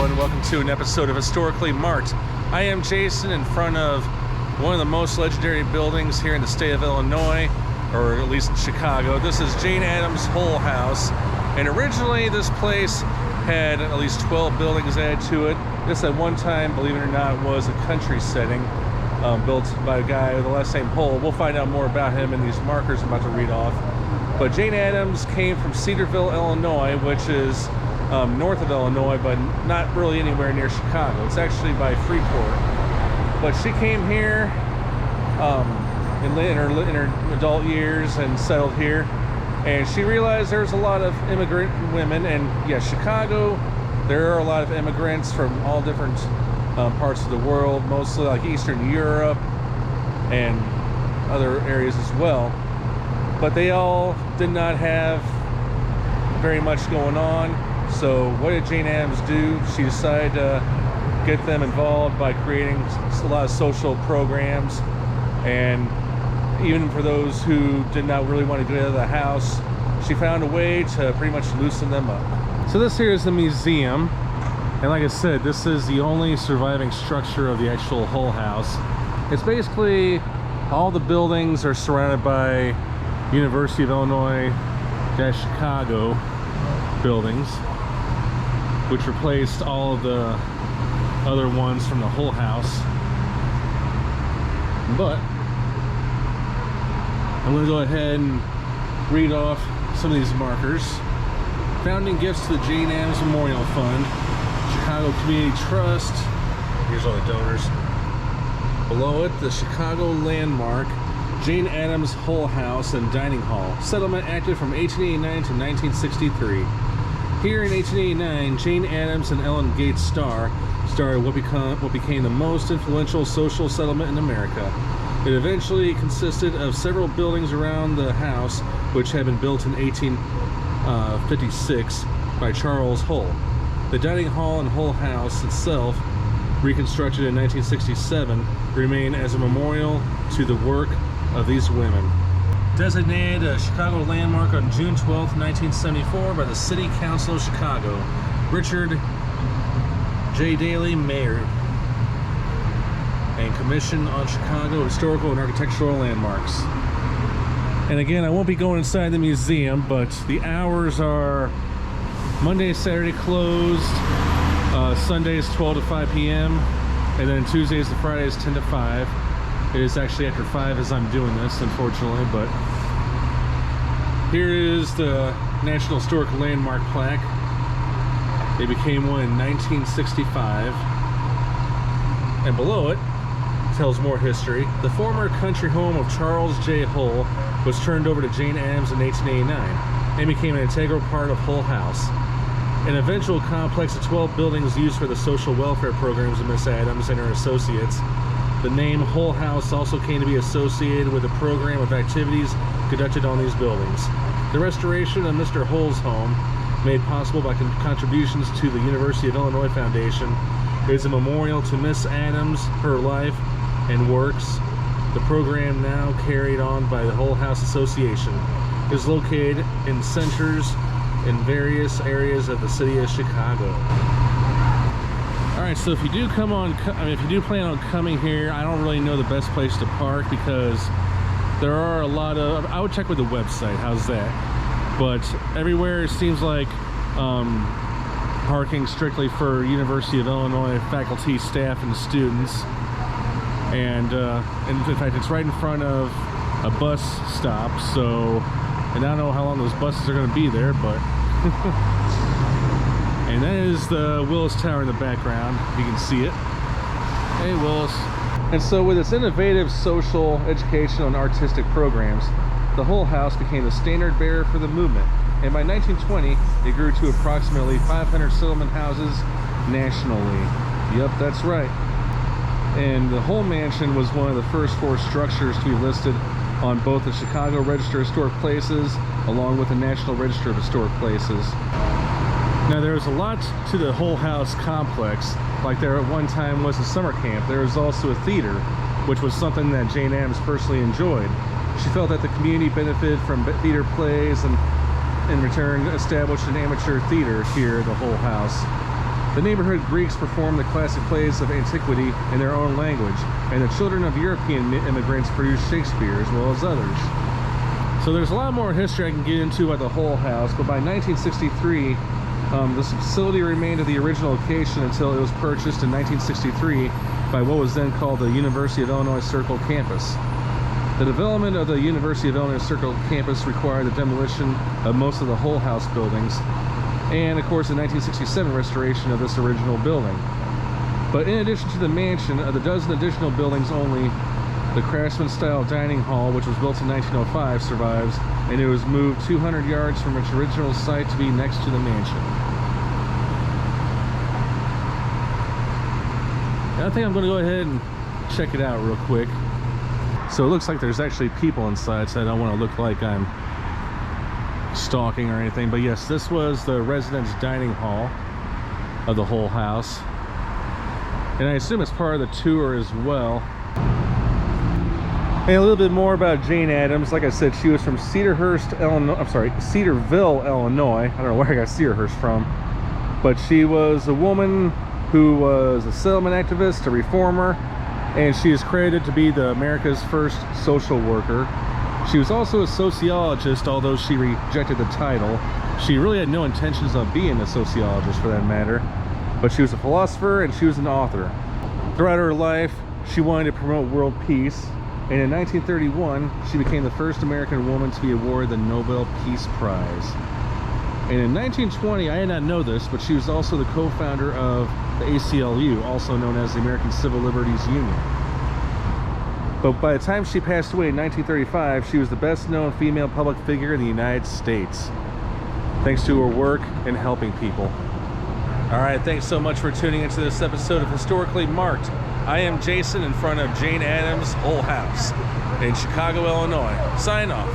And welcome to an episode of Historically Marked. I am Jason in front of one of the most legendary buildings here in the state of Illinois, or at least in Chicago. This is Jane Addams' Hull House, and originally this place had at least 12 buildings added to it. This at one time, believe it or not, was a country setting built by a guy with the last name Hull. We'll find out more about him in these markers I'm about to read off. But Jane Addams came from Cedarville, Illinois, which is north of Illinois, but not really anywhere near Chicago. It's actually by Freeport. But she came here in her adult years and settled here. And she realized there's a lot of immigrant women. And yeah, Chicago, there are a lot of immigrants from all different parts of the world, mostly like Eastern Europe and other areas as well. But they all did not have very much going on. So what did Jane Addams do? She decided to get them involved by creating a lot of social programs, and even for those who did not really want to get out of the house, she found a way to pretty much loosen them up. So this here is the museum, and like I said, this is the only surviving structure of the actual Hull House. It's basically all the buildings are surrounded by University of Illinois Chicago buildings, which replaced all of the other ones from the Hull House. But I'm going to go ahead and read off some of these markers. Founding gifts to the Jane Addams Memorial Fund, Chicago Community Trust. Here's all the donors. Below it, the Chicago Landmark, Jane Addams Hull House and Dining Hall. Settlement active from 1889 to 1963. Here in 1889, Jane Addams and Ellen Gates Starr started what became the most influential social settlement in America. It eventually consisted of several buildings around the house, which had been built in 1856 by Charles Hull. The dining hall and Hull House itself, reconstructed in 1967, remain as a memorial to the work of these women. Designated a Chicago landmark on June 12, 1974 by the City Council of Chicago. Richard J. Daley, Mayor, and Commission on Chicago Historical and Architectural Landmarks. And again, I won't be going inside the museum, but the hours are Monday, Saturday closed, Sundays 12 to 5 p.m., and then Tuesdays to Fridays 10 to 5. It is actually after 5 as I'm doing this, unfortunately, but here is the National Historic Landmark plaque. They became one in 1965. And below it tells more history. The former country home of Charles J. Hull was turned over to Jane Addams in 1889 and became an integral part of Hull House, an eventual complex of 12 buildings used for the social welfare programs of Miss Addams and her associates. The name Hull House also came to be associated with a program of activities conducted on these buildings. The restoration of Mr. Hull's home, made possible by contributions to the University of Illinois Foundation, is a memorial to Miss Addams, her life and works. The program, now carried on by the Hull House Association, is located in centers in various areas of the city of Chicago. Alright, so if you do plan on coming here, I don't really know the best place to park because there are a lot of, I would check with the website, how's that? But everywhere it seems like parking strictly for University of Illinois faculty, staff, and students. And in fact, it's right in front of a bus stop, so, and I don't know how long those buses are going to be there, but and that is the Willis Tower in the background, if you can see it. Hey, Willis. And so with its innovative social, educational, and artistic programs, the Hull House became the standard bearer for the movement. And by 1920, it grew to approximately 500 settlement houses nationally. Yep, that's right. And the Hull Mansion was one of the first 4 structures to be listed on both the Chicago Register of Historic Places along with the National Register of Historic Places. Now there's a lot to the Hull House complex. Like there at one time was a summer camp. There was also a theater, which was something that Jane Addams personally enjoyed. She felt that the community benefited from theater plays and in return established an amateur theater here at the Hull House. The neighborhood Greeks performed the classic plays of antiquity in their own language, and the children of European immigrants produced Shakespeare as well as others. So there's a lot more history I can get into about the whole house, but by 1963, this facility remained at the original location until it was purchased in 1963 by what was then called the University of Illinois Circle campus. The development of the University of Illinois Circle campus required the demolition of most of the whole house buildings, and of course the 1967 restoration of this original building. But in addition to the mansion, of the dozen additional buildings only, the craftsman-style dining hall, which was built in 1905, survives, and it was moved 200 yards from its original site to be next to the mansion. And I think I'm going to go ahead and check it out real quick. So it looks like there's actually people inside, so I don't want to look like I'm stalking or anything. But yes, this was the residence dining hall of the whole house, and I assume it's part of the tour as well. And a little bit more about Jane Addams. Like I said, she was from Cedarville, Illinois. I don't know where I got Cedarhurst from, but she was a woman who was a settlement activist, a reformer, and she is credited to be the America's first social worker. She was also a sociologist, although she rejected the title. She really had no intentions of being a sociologist for that matter, but she was a philosopher and she was an author. Throughout her life, she wanted to promote world peace, and in 1931, she became the first American woman to be awarded the Nobel Peace Prize. And in 1920, I did not know this, but she was also the co-founder of the ACLU, also known as the American Civil Liberties Union. But by the time she passed away in 1935, she was the best-known female public figure in the United States, thanks to her work in helping people. All right, thanks so much for tuning into this episode of Historically Marked. I am Jason in front of Jane Addams' whole house in Chicago, Illinois. Sign off.